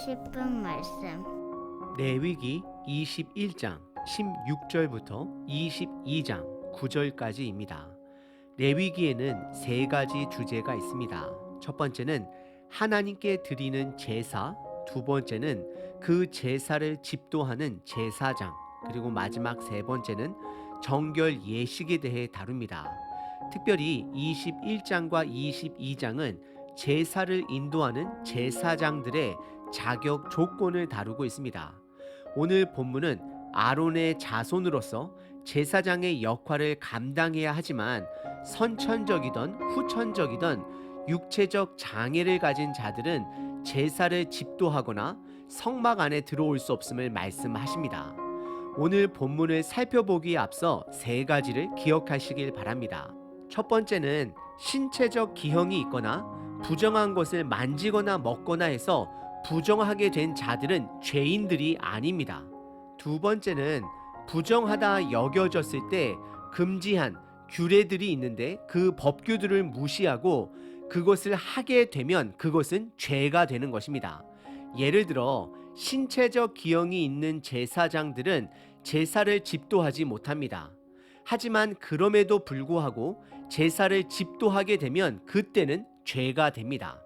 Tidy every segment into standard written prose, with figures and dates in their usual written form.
싶은 말씀. 레위기 21장 16절부터 22장 9절까지입니다. 레위기에는 세 가지 주제가 있습니다. 첫 번째는 하나님께 드리는 제사, 두 번째는 그 제사를 집도하는 제사장, 그리고 마지막 세 번째는 정결 예식에 대해 다룹니다. 특별히 21장과 22장은 제사를 인도하는 제사장들의 자격 조건을 다루고 있습니다. 오늘 본문은 아론의 자손으로서 제사장의 역할을 감당해야 하지만 선천적이든 후천적이든 육체적 장애를 가진 자들은 제사를 집도하거나 성막 안에 들어올 수 없음을 말씀하십니다. 오늘 본문을 살펴보기에 앞서 세 가지를 기억하시길 바랍니다. 첫 번째는 신체적 기형이 있거나 부정한 것을 만지거나 먹거나 해서 부정하게 된 자들은 죄인들이 아닙니다. 두 번째는 부정하다 여겨졌을 때 금지한 규례들이 있는데 그 법규들을 무시하고 그것을 하게 되면 그것은 죄가 되는 것입니다. 예를 들어 신체적 기형이 있는 제사장들은 제사를 집도하지 못합니다. 하지만 그럼에도 불구하고 제사를 집도하게 되면 그때는 죄가 됩니다.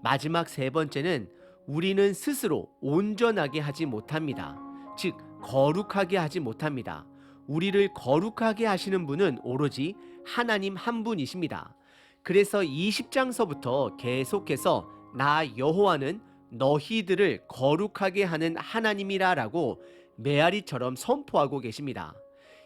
마지막 세 번째는 우리는 스스로 온전하게 하지 못합니다. 즉 거룩하게 하지 못합니다. 우리를 거룩하게 하시는 분은 오로지 하나님 한 분이십니다. 그래서 20장서부터 계속해서 나 여호와는 너희들을 거룩하게 하는 하나님이라라고 메아리처럼 선포하고 계십니다.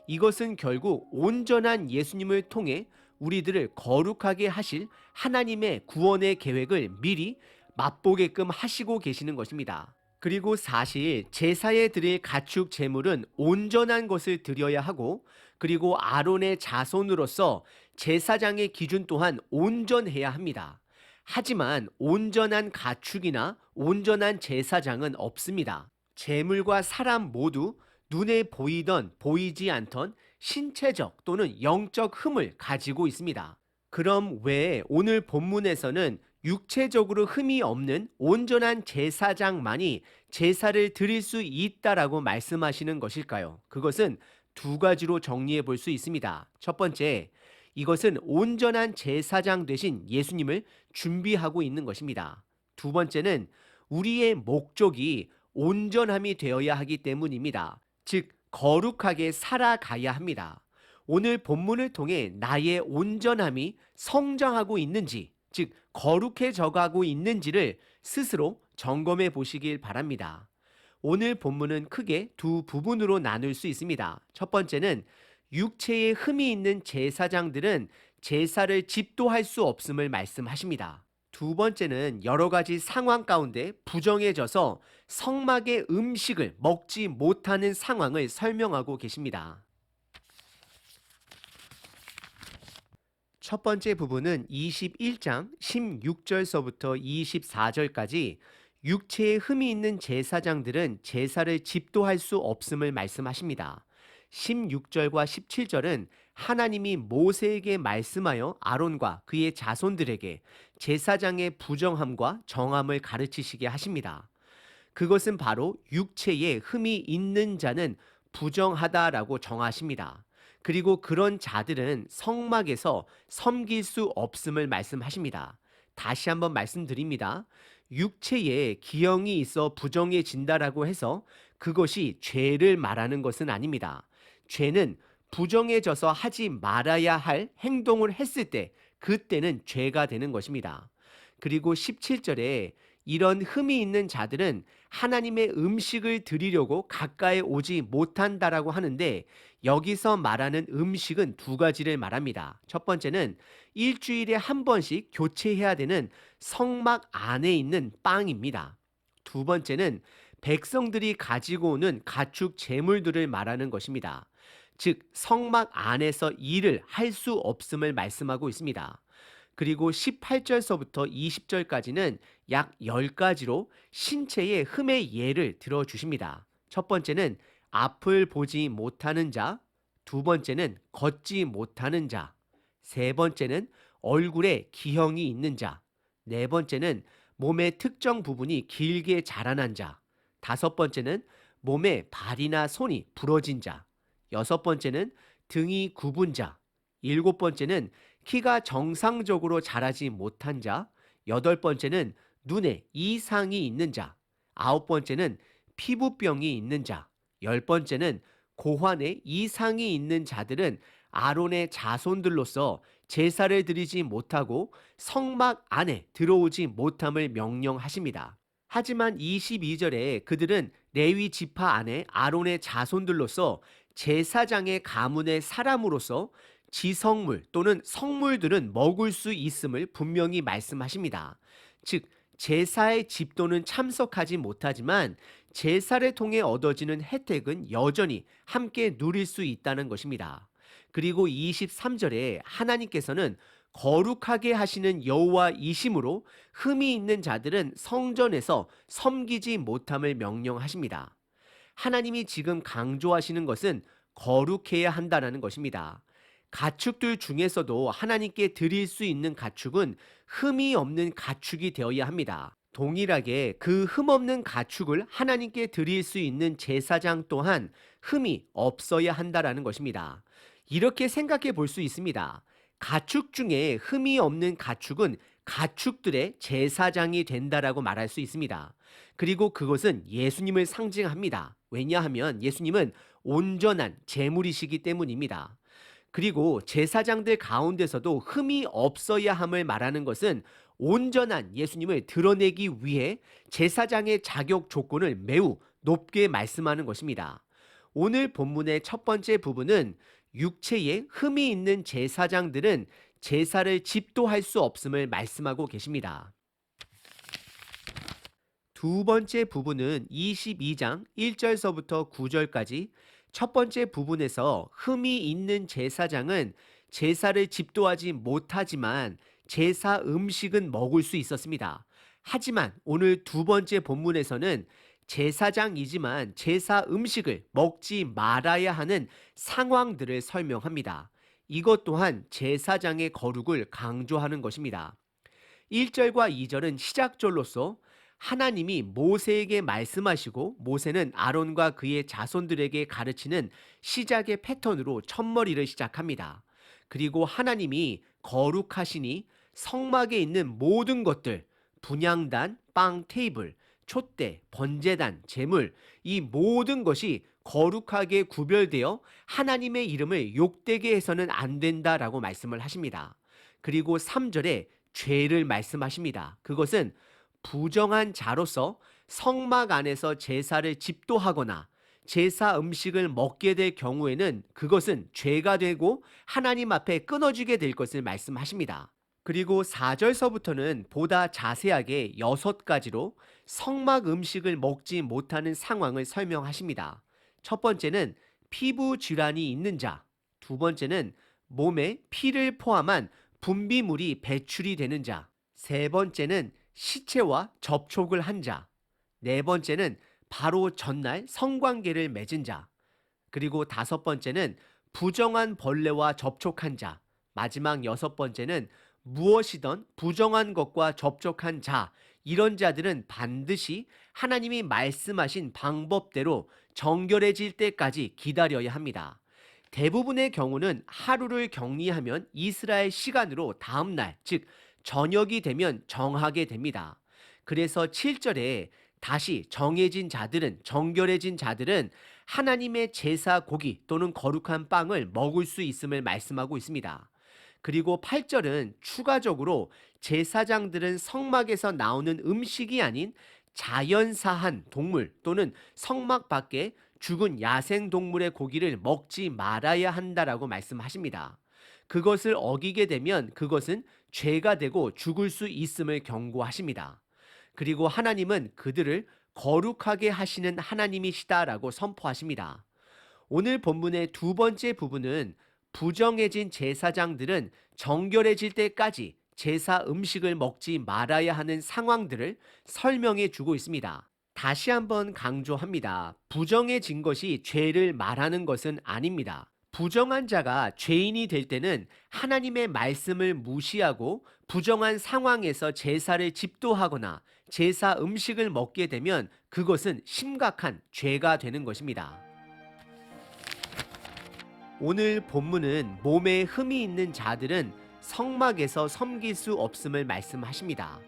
이것은 결국 온전한 예수님을 통해 우리들을 거룩하게 하실 하나님의 구원의 계획을 미리 맛보게끔 하시고 계시는 것입니다. 그리고 사실 제사에 드릴 가축 제물은 온전한 것을 드려야 하고, 그리고 아론의 자손으로서 제사장의 기준 또한 온전해야 합니다. 하지만 온전한 가축이나 온전한 제사장은 없습니다. 제물과 사람 모두 눈에 보이던 보이지 않던 신체적 또는 영적 흠을 가지고 있습니다. 그럼 왜 오늘 본문에서는 육체적으로 흠이 없는 온전한 제사장만이 제사를 드릴 수 있다라고 말씀하시는 것일까요? 그것은 두 가지로 정리해 볼 수 있습니다. 첫 번째, 이것은 온전한 제사장 되신 예수님을 준비하고 있는 것입니다. 두 번째는 우리의 목적이 온전함이 되어야 하기 때문입니다. 즉 거룩하게 살아가야 합니다. 오늘 본문을 통해 나의 온전함이 성장하고 있는지, 즉 거룩해져 가고 있는지를 스스로 점검해 보시길 바랍니다. 오늘 본문은 크게 두 부분으로 나눌 수 있습니다. 첫 번째는 육체에 흠이 있는 제사장들은 제사를 집도할 수 없음을 말씀하십니다. 두 번째는 여러 가지 상황 가운데 부정해져서 성막의 음식을 먹지 못하는 상황을 설명하고 계십니다. 첫 번째 부분은 21장 16절서부터 24절까지 육체에 흠이 있는 제사장들은 제사를 집도할 수 없음을 말씀하십니다. 16절과 17절은 하나님이 모세에게 말씀하여 아론과 그의 자손들에게 제사장의 부정함과 정함을 가르치시게 하십니다. 그것은 바로 육체에 흠이 있는 자는 부정하다라고 정하십니다. 그리고 그런 자들은 성막에서 섬길 수 없음을 말씀하십니다. 다시 한번 말씀드립니다. 육체에 기형이 있어 부정해진다라고 해서 그것이 죄를 말하는 것은 아닙니다. 죄는 부정해져서 하지 말아야 할 행동을 했을 때 그때는 죄가 되는 것입니다. 그리고 17절에 이런 흠이 있는 자들은 하나님의 음식을 드리려고 가까이 오지 못한다라고 하는데, 여기서 말하는 음식은 두 가지를 말합니다. 첫 번째는 일주일에 한 번씩 교체해야 되는 성막 안에 있는 빵입니다. 두 번째는 백성들이 가지고 오는 가축 제물들을 말하는 것입니다. 즉 성막 안에서 일을 할 수 없음을 말씀하고 있습니다. 그리고 18절서부터 20절까지는 약 10가지로 신체의 흠의 예를 들어주십니다. 첫 번째는 앞을 보지 못하는 자, 두 번째는 걷지 못하는 자, 세 번째는 얼굴에 기형이 있는 자, 네 번째는 몸의 특정 부분이 길게 자라난 자. 다섯 번째는 몸에 발이나 손이 부러진 자. 여섯 번째는 등이 굽은 자. 일곱 번째는 키가 정상적으로 자라지 못한 자. 여덟 번째는 눈에 이상이 있는 자. 아홉 번째는 피부병이 있는 자. 열 번째는 고환에 이상이 있는 자들은 아론의 자손들로서 제사를 드리지 못하고 성막 안에 들어오지 못함을 명령하십니다. 하지만 22절에 그들은 레위 지파 안에 아론의 자손들로서 제사장의 가문의 사람으로서 지성물 또는 성물들은 먹을 수 있음을 분명히 말씀하십니다. 즉, 제사의 집도는 참석하지 못하지만 제사를 통해 얻어지는 혜택은 여전히 함께 누릴 수 있다는 것입니다. 그리고 23절에 하나님께서는 거룩하게 하시는 여호와이심으로 흠이 있는 자들은 성전에서 섬기지 못함을 명령하십니다. 하나님이 지금 강조하시는 것은 거룩해야 한다는 것입니다. 가축들 중에서도 하나님께 드릴 수 있는 가축은 흠이 없는 가축이 되어야 합니다. 동일하게 그 흠 없는 가축을 하나님께 드릴 수 있는 제사장 또한 흠이 없어야 한다는 것입니다. 이렇게 생각해 볼 수 있습니다. 가축 중에 흠이 없는 가축은 가축들의 제사장이 된다라고 말할 수 있습니다. 그리고 그것은 예수님을 상징합니다. 왜냐하면 예수님은 온전한 제물이시기 때문입니다. 그리고 제사장들 가운데서도 흠이 없어야 함을 말하는 것은 온전한 예수님을 드러내기 위해 제사장의 자격 조건을 매우 높게 말씀하는 것입니다. 오늘 본문의 첫 번째 부분은 육체에 흠이 있는 제사장들은 제사를 집도할 수 없음을 말씀하고 계십니다. 두 번째 부분은 22장 1절서부터 9절까지 첫 번째 부분에서 흠이 있는 제사장은 제사를 집도하지 못하지만 제사 음식은 먹을 수 있었습니다. 하지만 오늘 두 번째 본문에서는 제사장이지만 제사 음식을 먹지 말아야 하는 상황들을 설명합니다. 이것 또한 제사장의 거룩을 강조하는 것입니다. 1절과 2절은 시작절로서 하나님이 모세에게 말씀하시고 모세는 아론과 그의 자손들에게 가르치는 시작의 패턴으로 첫머리를 시작합니다. 그리고 하나님이 거룩하시니 성막에 있는 모든 것들, 분향단, 빵 테이블, 촛대, 번제단, 제물, 이 모든 것이 거룩하게 구별되어 하나님의 이름을 욕되게 해서는 안 된다라고 말씀을 하십니다. 그리고 3절에 죄를 말씀하십니다. 그것은 부정한 자로서 성막 안에서 제사를 집도하거나 제사 음식을 먹게 될 경우에는 그것은 죄가 되고 하나님 앞에 끊어지게 될 것을 말씀하십니다. 그리고 4절서부터는 보다 자세하게 6가지로 성막 음식을 먹지 못하는 상황을 설명하십니다. 첫 번째는 피부 질환이 있는 자, 두 번째는 몸에 피를 포함한 분비물이 배출이 되는 자, 세 번째는 시체와 접촉을 한 자, 네 번째는 바로 전날 성관계를 맺은 자, 그리고 다섯 번째는 부정한 벌레와 접촉한 자, 마지막 여섯 번째는 무엇이든 부정한 것과 접촉한 자, 이런 자들은 반드시 하나님이 말씀하신 방법대로 정결해질 때까지 기다려야 합니다. 대부분의 경우는 하루를 격리하면 이스라엘 시간으로 다음날, 즉 저녁이 되면 정하게 됩니다. 그래서 7절에 다시 정해진 자들은, 정결해진 자들은 하나님의 제사 고기 또는 거룩한 빵을 먹을 수 있음을 말씀하고 있습니다. 그리고 8절은 추가적으로 제사장들은 성막에서 나오는 음식이 아닌 자연사한 동물 또는 성막 밖에 죽은 야생 동물의 고기를 먹지 말아야 한다라고 말씀하십니다. 그것을 어기게 되면 그것은 죄가 되고 죽을 수 있음을 경고하십니다. 그리고 하나님은 그들을 거룩하게 하시는 하나님이시다라고 선포하십니다. 오늘 본문의 두 번째 부분은 부정해진 제사장들은 정결해질 때까지 제사 음식을 먹지 말아야 하는 상황들을 설명해 주고 있습니다. 다시 한번 강조합니다. 부정해진 것이 죄를 말하는 것은 아닙니다. 부정한 자가 죄인이 될 때는 하나님의 말씀을 무시하고 부정한 상황에서 제사를 집도하거나 제사 음식을 먹게 되면 그것은 심각한 죄가 되는 것입니다. 오늘 본문은 몸에 흠이 있는 자들은 성막에서 섬길 수 없음을 말씀하십니다.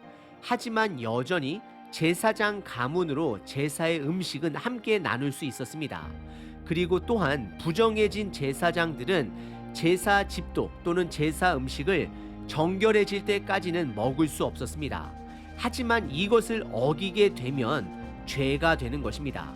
하지만 여전히 제사장 가문으로 제사의 음식은 함께 나눌 수 있었습니다. 그리고 또한 부정해진 제사장들은 제사 집도 또는 제사 음식을 정결해질 때까지는 먹을 수 없었습니다. 하지만 이것을 어기게 되면 죄가 되는 것입니다.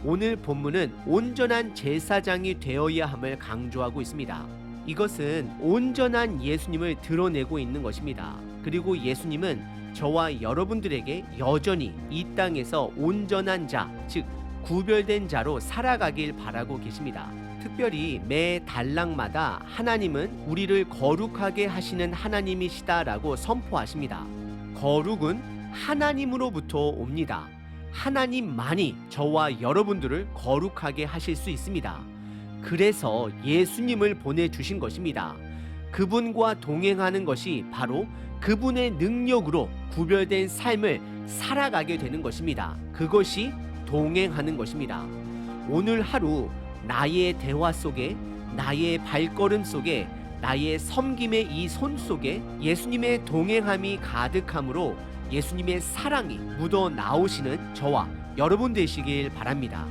오늘 본문은 온전한 제사장이 되어야 함을 강조하고 있습니다. 이것은 온전한 예수님을 드러내고 있는 것입니다. 그리고 예수님은 저와 여러분들에게 여전히 이 땅에서 온전한 자, 즉 구별된 자로 살아가길 바라고 계십니다. 특별히 매 달락마다 하나님은 우리를 거룩하게 하시는 하나님이시다라고 선포하십니다. 거룩은 하나님으로부터 옵니다. 하나님만이 저와 여러분들을 거룩하게 하실 수 있습니다. 그래서 예수님을 보내주신 것입니다. 그분과 동행하는 것이 바로 그분의 능력으로 구별된 삶을 살아가게 되는 것입니다. 그것이 동행하는 것입니다. 오늘 하루 나의 대화 속에, 나의 발걸음 속에, 나의 섬김의 이 손 속에 예수님의 동행함이 가득함으로 예수님의 사랑이 묻어 나오시는 저와 여러분 되시길 바랍니다.